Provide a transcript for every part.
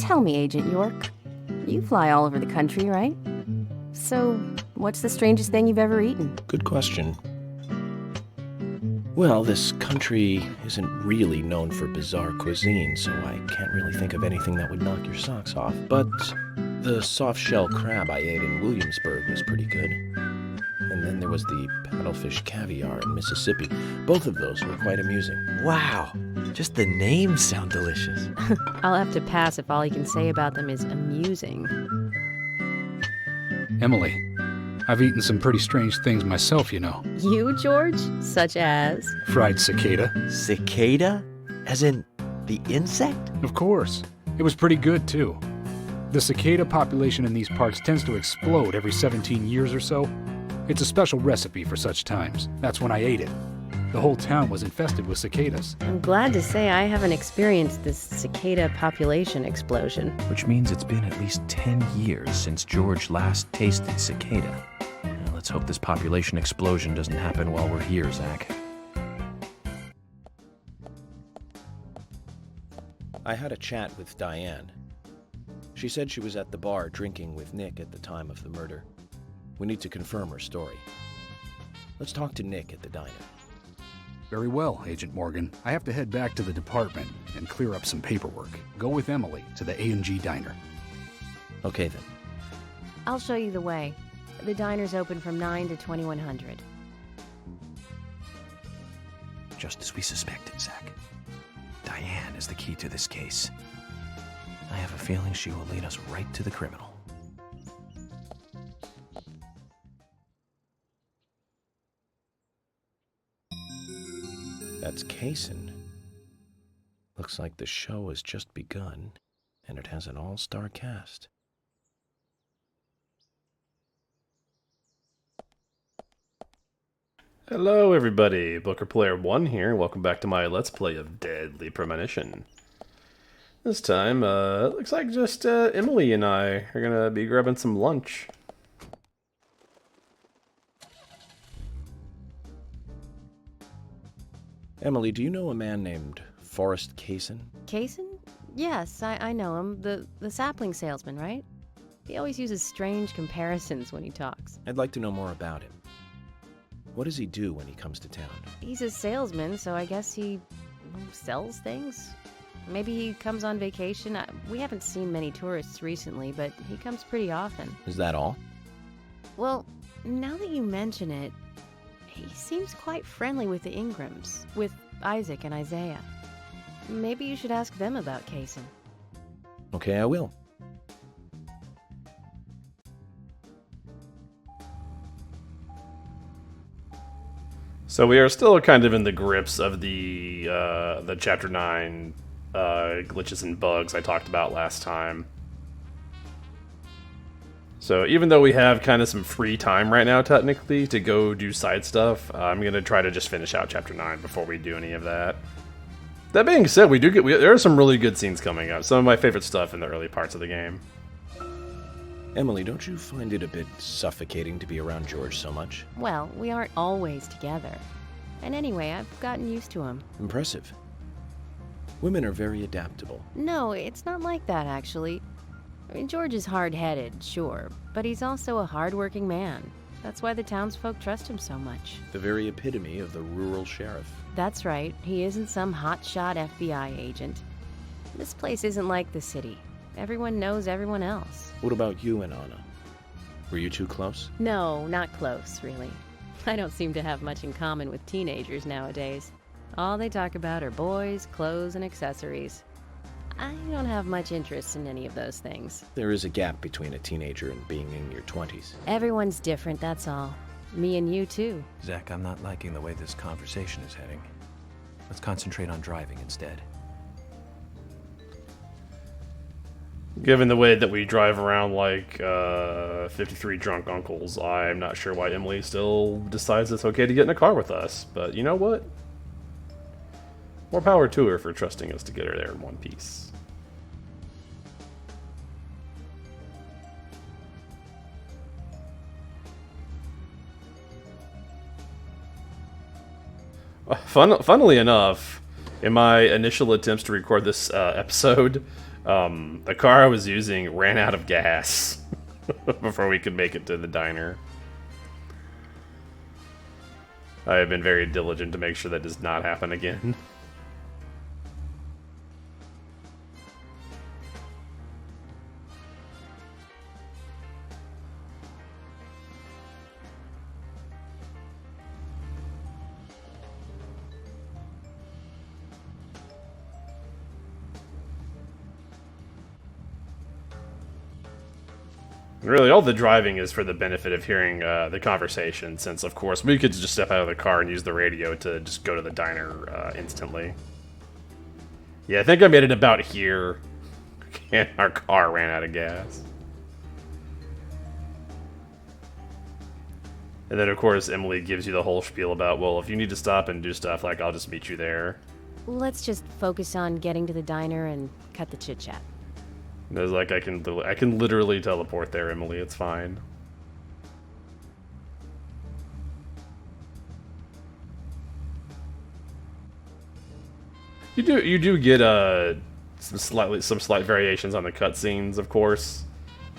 Tell me, Agent York, you fly all over the country, right? So, what's the strangest thing you've ever eaten? Good question. Well, this country isn't really known for bizarre cuisine, so I can't really think of anything that would knock your socks off. But the soft-shell crab I ate in Williamsburg was pretty good. And then there was the paddlefish caviar in Mississippi. Both of those were quite amusing. Wow, just the names sound delicious. I'll have to pass if all you can say about them is amusing. Emily, I've eaten some pretty strange things myself, you know. You, George? Such as? Fried cicada. Cicada? As in the insect? Of course. It was pretty good, too. The cicada population in these parts tends to explode every 17 years or so. It's a special recipe for such times. That's when I ate it. The whole town was infested with cicadas. I'm glad to say I haven't experienced this cicada population explosion. Which means it's been at least 10 years since George last tasted cicada. Now, let's hope this population explosion doesn't happen while we're here, Zach. I had a chat with Diane. She said she was at the bar drinking with Nick at the time of the murder. We need to confirm her story. Let's talk to Nick at the diner. Very well, Agent Morgan. I have to head back to the department and clear up some paperwork. Go with Emily to the A&G diner. Okay, then. I'll show you the way. The diner's open from 9 to 2100. Just as we suspected, Zach. Diane is the key to this case. I have a feeling she will lead us right to the criminal. That's Kaysen. Looks like the show has just begun, and it has an all-star cast. Hello everybody, Booker Player 1 here. Welcome back to my Let's Play of Deadly Premonition. This time, it looks like just Emily and I are gonna be grabbing some lunch. Emily, do you know a man named Forrest Kaysen? Kaysen? Yes, I know him. The sapling salesman, right? He always uses strange comparisons when he talks. I'd like to know more about him. What does he do when he comes to town? He's a salesman, so I guess he sells things? Maybe he comes on vacation. We haven't seen many tourists recently, but he comes pretty often. Is that all? Well, now that you mention it, he seems quite friendly with the Ingrams, with Isaac and Isaiah. Maybe you should ask them about Kaysen. Okay, I will. So we are still kind of in the grips of the Chapter 9 glitches and bugs I talked about last time. So even though we have kind of some free time right now, technically, to go do side stuff, I'm going to try to just finish out Chapter 9 before we do any of that. That being said, there are some really good scenes coming up. Some of my favorite stuff in the early parts of the game. Emily, don't you find it a bit suffocating to be around George so much? Well, we aren't always together. And anyway, I've gotten used to him. Impressive. Women are very adaptable. No, it's not like that, actually. I mean, George is hard-headed, sure, but he's also a hard-working man. That's why the townsfolk trust him so much. The very epitome of the rural sheriff. That's right. He isn't some hotshot FBI agent. This place isn't like the city. Everyone knows everyone else. What about you and Anna? Were you two close? No, not close, really. I don't seem to have much in common with teenagers nowadays. All they talk about are boys, clothes, and accessories. I don't have much interest in any of those things. There is a gap between a teenager and being in your 20s. Everyone's different, that's all. Me and you, too. Zach, I'm not liking the way this conversation is heading. Let's concentrate on driving instead. Given the way that we drive around like 53 drunk uncles, I'm not sure why Emily still decides it's okay to get in a car with us. But you know what? More power to her for trusting us to get her there in one piece. Funnily enough, in my initial attempts to record this episode, The car I was using ran out of gas before we could make it to the diner. I have been very diligent to make sure that does not happen again. Really, all the driving is for the benefit of hearing the conversation, since, of course, we could just step out of the car and use the radio to just go to the diner instantly. Yeah, I think I made it about here, and our car ran out of gas. And then, of course, Emily gives you the whole spiel about, well, if you need to stop and do stuff, like, I'll just meet you there. Let's just focus on getting to the diner and cut the chit-chat. And I was like, I can literally teleport there, Emily. It's fine. You do get some slight variations on the cutscenes, of course,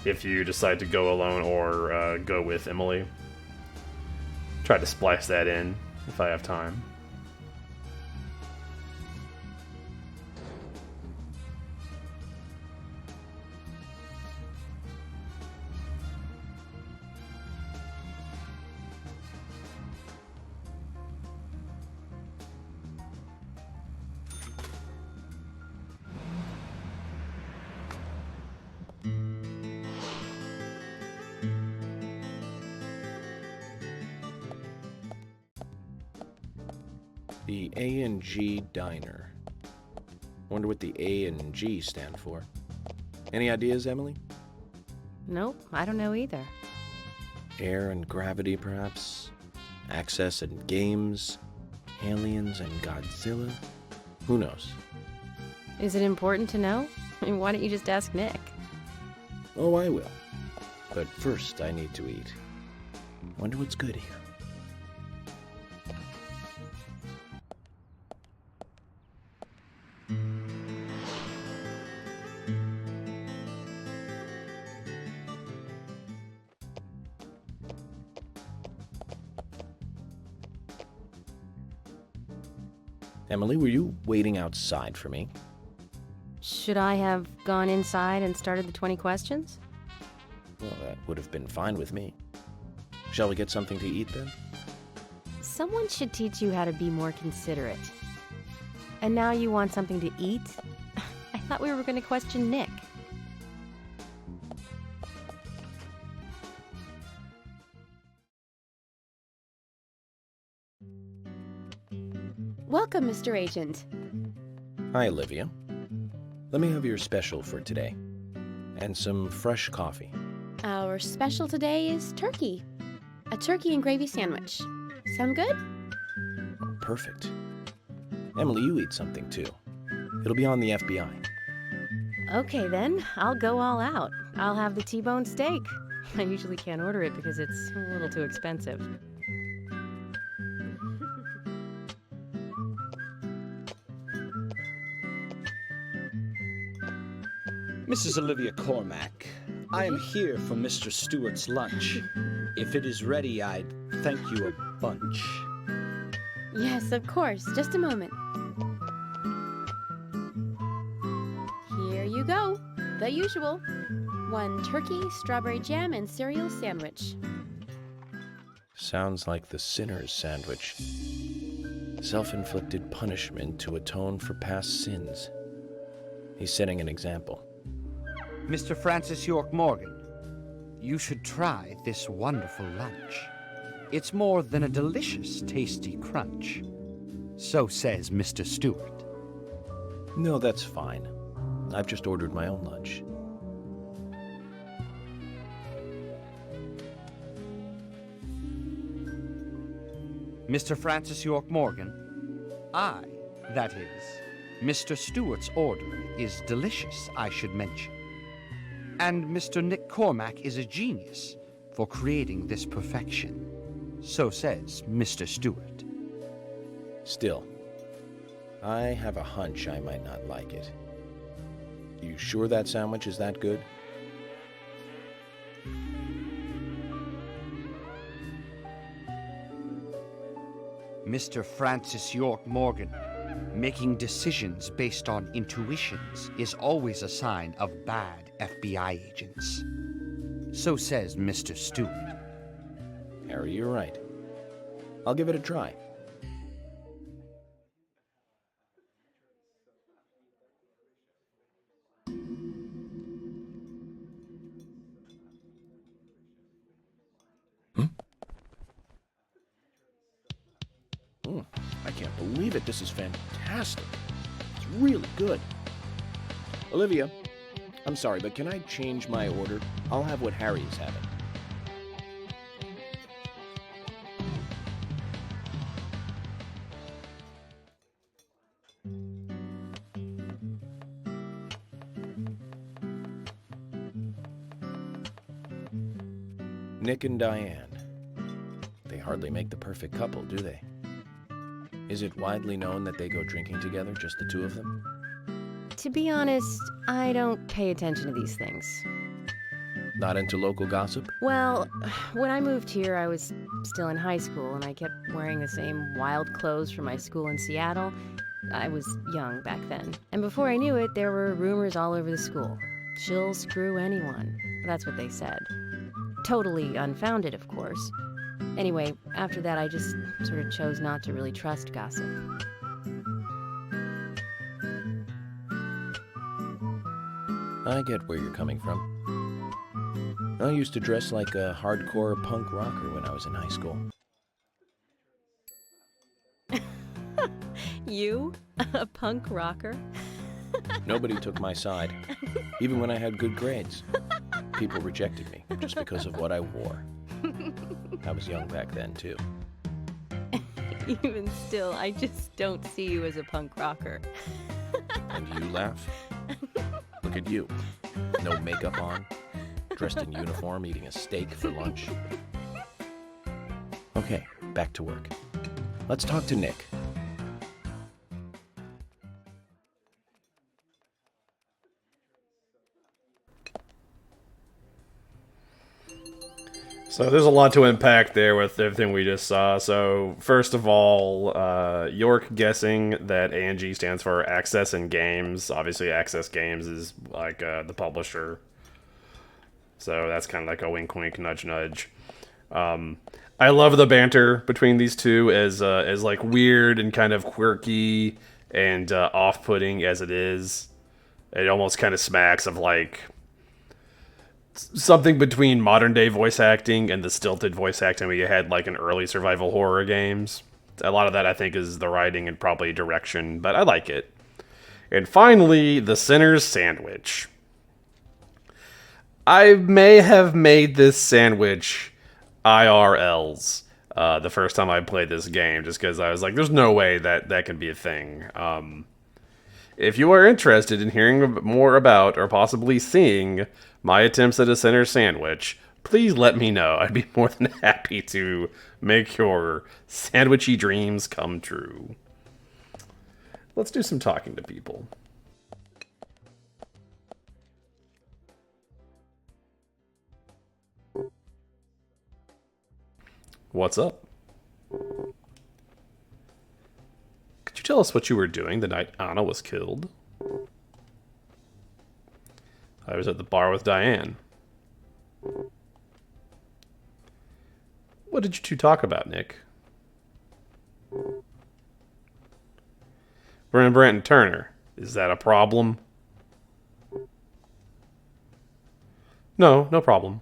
if you decide to go alone or go with Emily. Try to splice that in if I have time. The A&G Diner. Wonder what the A and G stand for. Any ideas, Emily? Nope, I don't know either. Air and gravity, perhaps? Access and games? Aliens and Godzilla? Who knows? Is it important to know? I mean, why don't you just ask Nick? Oh, I will. But first, I need to eat. Wonder what's good here. Emily, were you waiting outside for me? Should I have gone inside and started the 20 questions? Well, that would have been fine with me. Shall we get something to eat then? Someone should teach you how to be more considerate. And now you want something to eat? I thought we were going to question Nick. Welcome, Mr. Agent. Hi, Olivia. Let me have your special for today. And some fresh coffee. Our special today is turkey. A turkey and gravy sandwich. Sound good? Perfect. Emily, you eat something too. It'll be on the FBI. Okay then, I'll go all out. I'll have the T-bone steak. I usually can't order it because it's a little too expensive. Mrs. Olivia Cormack, I am here for Mr. Stewart's lunch. If it is ready, I'd thank you a bunch. Yes, of course. Just a moment. Here you go. The usual. 1 turkey, strawberry jam, and cereal sandwich. Sounds like the sinner's sandwich. Self-inflicted punishment to atone for past sins. He's setting an example. Mr. Francis York Morgan, you should try this wonderful lunch. It's more than a delicious, tasty crunch. So says Mr. Stewart. No, that's fine. I've just ordered my own lunch. Mr. Francis York Morgan, that is, Mr. Stewart's order is delicious, I should mention. And Mr. Nick Cormack is a genius for creating this perfection. So says Mr. Stewart. Still, I have a hunch I might not like it. You you sure that sandwich is that good? Mr. Francis York Morgan, making decisions based on intuitions is always a sign of bad FBI agents. So says Mr. Stewart. Harry, you're right. I'll give it a try. I can't believe it. This is fantastic. It's really good. Olivia, I'm sorry, but can I change my order? I'll have what Harry is having. Nick and Diane. They hardly make the perfect couple, do they? Is it widely known that they go drinking together, just the two of them? To be honest, I don't pay attention to these things. Not into local gossip? Well, when I moved here, I was still in high school, and I kept wearing the same wild clothes from my school in Seattle. I was young back then. And before I knew it, there were rumors all over the school. She'll screw anyone. That's what they said. Totally unfounded, of course. Anyway, after that, I just sort of chose not to really trust gossip. I get where you're coming from. I used to dress like a hardcore punk rocker when I was in high school. You? A punk rocker? Nobody took my side, even when I had good grades. People rejected me just because of what I wore. I was young back then, too. Even still, I just don't see you as a punk rocker. And you laugh? Look at you. No makeup on, dressed in uniform, eating a steak for lunch. Okay, back to work. Let's talk to Nick. So there's a lot to unpack there with everything we just saw. So first of all, York guessing that ANG stands for Access and Games. Obviously, Access Games is like the publisher. So that's kind of like a wink, wink, nudge, nudge. I love the banter between these two, as like weird and kind of quirky and off-putting as it is. It almost kind of smacks of like something between modern day voice acting and the stilted voice acting we had like in early survival horror games. A lot of that I think is the writing and probably direction, but I like it. And finally, the Sinner's Sandwich. I may have made this sandwich IRLs the first time I played this game, just because I was like, there's no way that can be a thing. If you are interested in hearing more about or possibly seeing my attempts at a Sinner's Sandwich, please let me know. I'd be more than happy to make your sandwichy dreams come true. Let's do some talking to people. What's up? Could you tell us what you were doing the night Anna was killed? I was at the bar with Diane. What did you two talk about, Nick? We're in Brent and Turner. Is that a problem? No, no problem.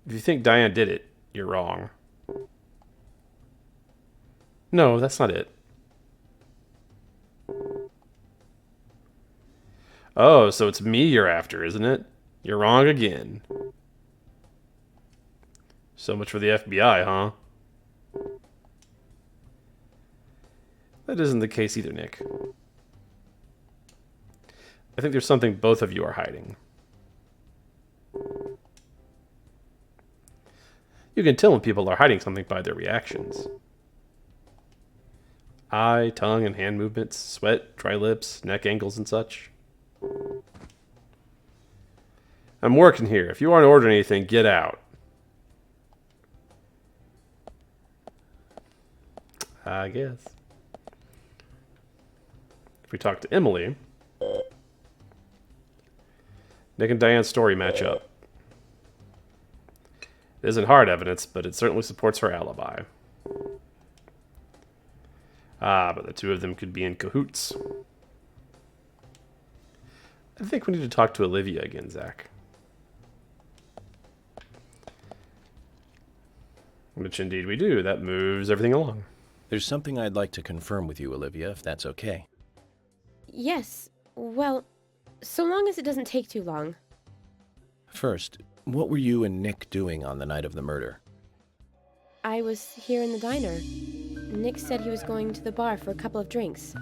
If you think Diane did it, you're wrong. No, that's not it. Oh, so it's me you're after, isn't it? You're wrong again. So much for the FBI, huh? That isn't the case either, Nick. I think there's something both of you are hiding. You can tell when people are hiding something by their reactions. Eye, tongue, and hand movements, sweat, dry lips, neck angles, and such. I'm working here. If you aren't ordering anything, get out. I guess. If we talk to Emily, Nick and Diane's story match up. It isn't hard evidence, but it certainly supports her alibi. Ah, but the two of them could be in cahoots. I think we need to talk to Olivia again, Zach. Which indeed we do. That moves everything along. There's something I'd like to confirm with you, Olivia, if that's okay. Yes, well, so long as it doesn't take too long. First, what were you and Nick doing on the night of the murder? I was here in the diner. Nick said he was going to the bar for a couple of drinks.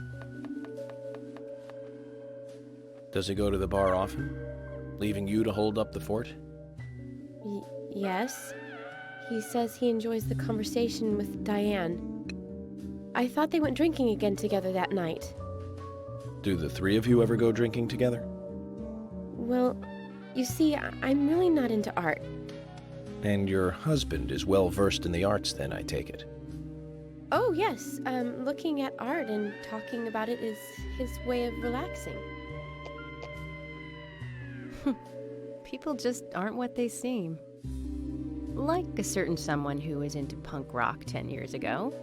Does he go to the bar often? Leaving you to hold up the fort? Yes. He says he enjoys the conversation with Diane. I thought they went drinking again together that night. Do the three of you ever go drinking together? Well, you see, I'm really not into art. And your husband is well versed in the arts then, I take it. Oh, yes. Looking at art and talking about it is his way of relaxing. People just aren't what they seem. Like a certain someone who was into punk rock 10 years ago.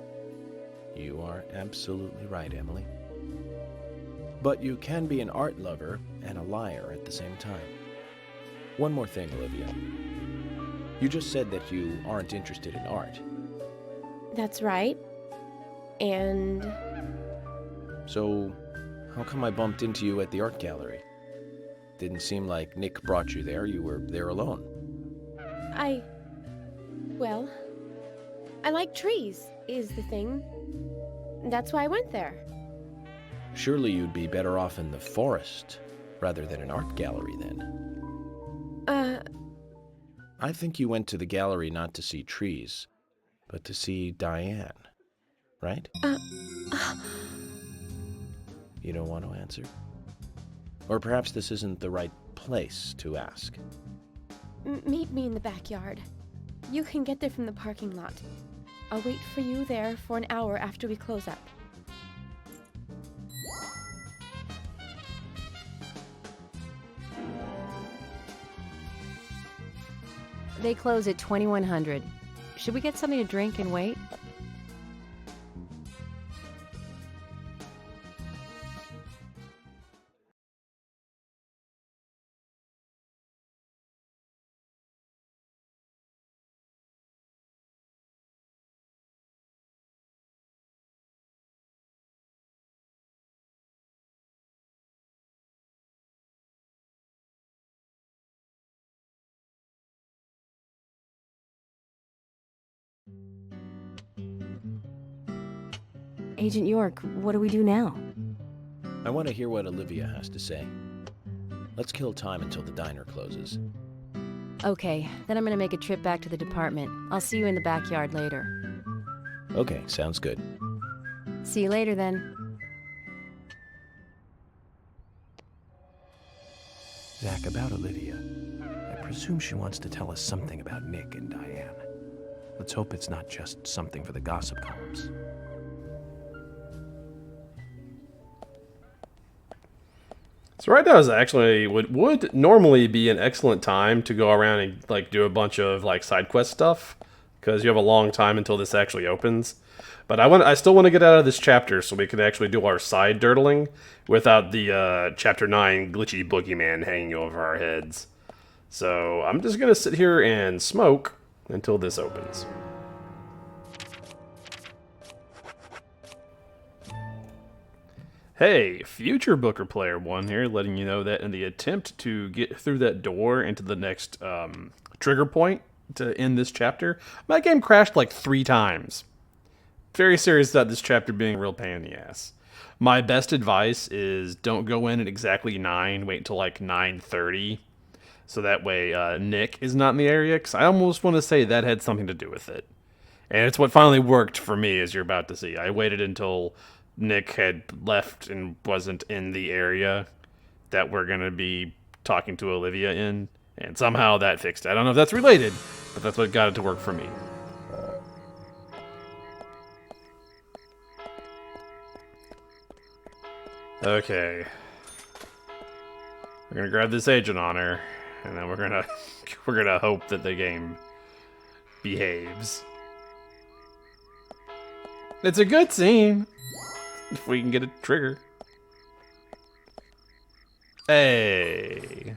You are absolutely right, Emily. But you can be an art lover and a liar at the same time. One more thing, Olivia. You just said that you aren't interested in art. That's right. And... So, how come I bumped into you at the art gallery? Didn't seem like Nick brought you there. You were there alone. Well, I like trees, is the thing. That's why I went there. Surely you'd be better off in the forest rather than an art gallery then. I think you went to the gallery not to see trees, but to see Diane, right? You don't want to answer? Or perhaps this isn't the right place to ask. Meet me in the backyard. You can get there from the parking lot. I'll wait for you there for an hour after we close up. They close at 2100. Should we get something to drink and wait? Agent York, what do we do now? I want to hear what Olivia has to say. Let's kill time until the diner closes. Okay, then I'm gonna make a trip back to the department. I'll see you in the backyard later. Okay, sounds good. See you later then. Zach, about Olivia. I presume she wants to tell us something about Nick and Diane. Let's hope it's not just something for the gossip columns. So right now is actually would normally be an excellent time to go around and like do a bunch of like side quest stuff because you have a long time until this actually opens. But I still want to get out of this chapter so we can actually do our side dirtling without the chapter 9 glitchy boogeyman hanging over our heads. So I'm just gonna sit here and smoke until this opens. Hey, future Booker Player 1 here, letting you know that in the attempt to get through that door into the next trigger point to end this chapter, my game crashed like 3 times. Very serious about this chapter being a real pain in the ass. My best advice is don't go in at exactly 9, wait until like 9:30, so that way Nick is not in the area, because I almost want to say that had something to do with it. And it's what finally worked for me, as you're about to see. I waited until Nick had left and wasn't in the area that we're going to be talking to Olivia in, and somehow that fixed it. I don't know if that's related, but that's what got it to work for me. Okay. We're gonna grab this agent on her, and then we're gonna hope that the game behaves. It's a good scene if we can get a trigger. Hey.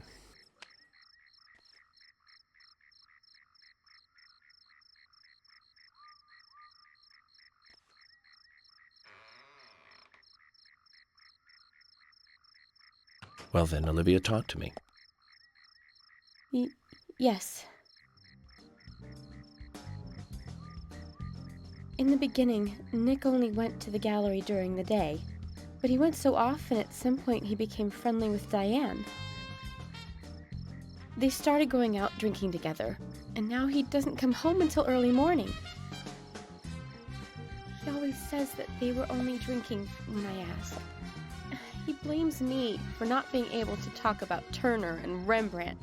Well then, Olivia, talk to me. Yes. In the beginning, Nick only went to the gallery during the day, but he went so often at some point he became friendly with Diane. They started going out drinking together, and now he doesn't come home until early morning. He always says that they were only drinking when I ask. He blames me for not being able to talk about Turner and Rembrandt,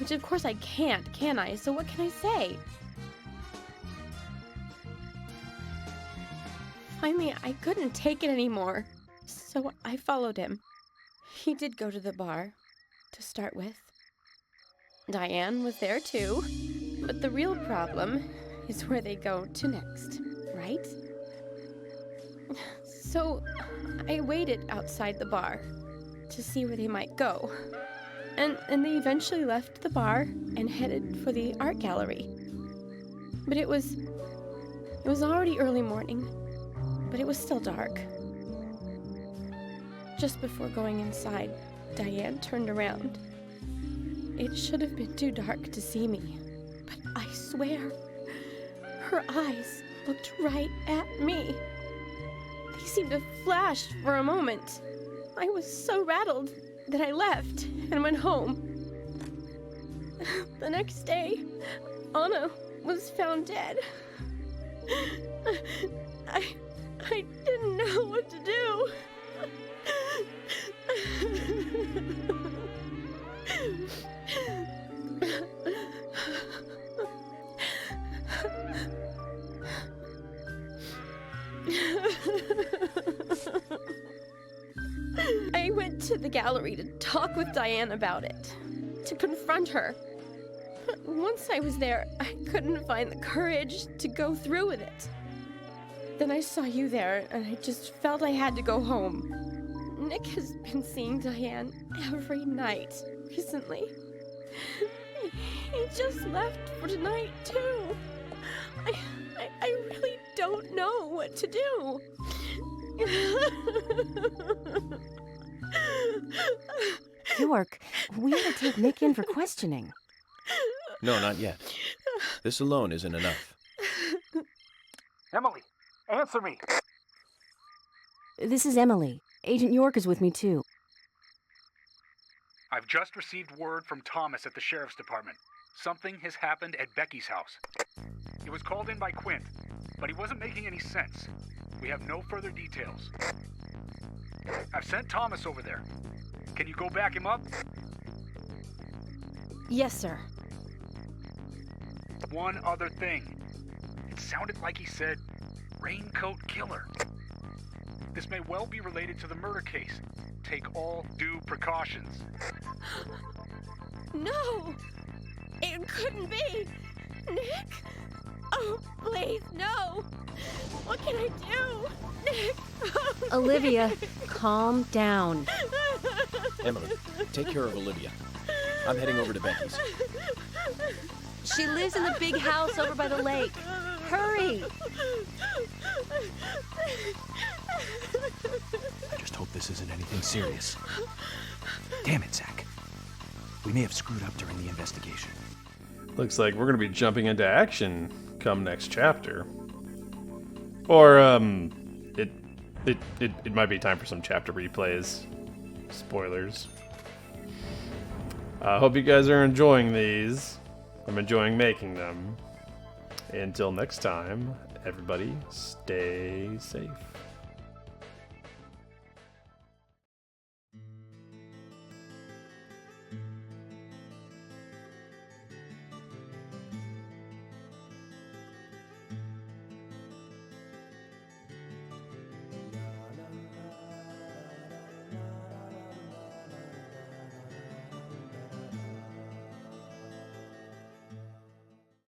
which of course I can't, can I? So what can I say? Finally, I couldn't take it anymore, so I followed him. He did go to the bar, to start with. Diane was there too, but the real problem is where they go to next, right? So I waited outside the bar to see where they might go, and they eventually left the bar and headed for the art gallery. But it was already early morning, but it was still dark. Just before going inside, Diane turned around. It should have been too dark to see me, but I swear, her eyes looked right at me. They seemed to flash for a moment. I was so rattled that I left and went home. The next day, Anna was found dead. I didn't know what to do. I went to the gallery to talk with Diane about it, to confront her. But once I was there, I couldn't find the courage to go through with it. Then I saw you there, and I just felt I had to go home. Nick has been seeing Diane every night recently. He just left for tonight, too. I really don't know what to do. York, we ought to take Nick in for questioning. No, not yet. This alone isn't enough. Emily, answer me. This is Emily. Agent York is with me, too. I've just received word from Thomas at the Sheriff's Department. Something has happened at Becky's house. He was called in by Quint, but he wasn't making any sense. We have no further details. I've sent Thomas over there. Can you go back him up? Yes, sir. One other thing. It sounded like he said, Raincoat Killer. This may well be related to the murder case. Take all due precautions. No! It couldn't be! Nick! Oh, please, no! What can I do? Nick! Olivia, calm down. Emily, take care of Olivia. I'm heading over to Becky's. She lives in the big house over by the lake. Hurry! I just hope this isn't anything serious. Damn it, Zach. We may have screwed up during the investigation. Looks like we're gonna be jumping into action come next chapter. Or it might be time for some chapter replays. Spoilers. I hope you guys are enjoying these. I'm enjoying making them. Until next time, everybody stay safe.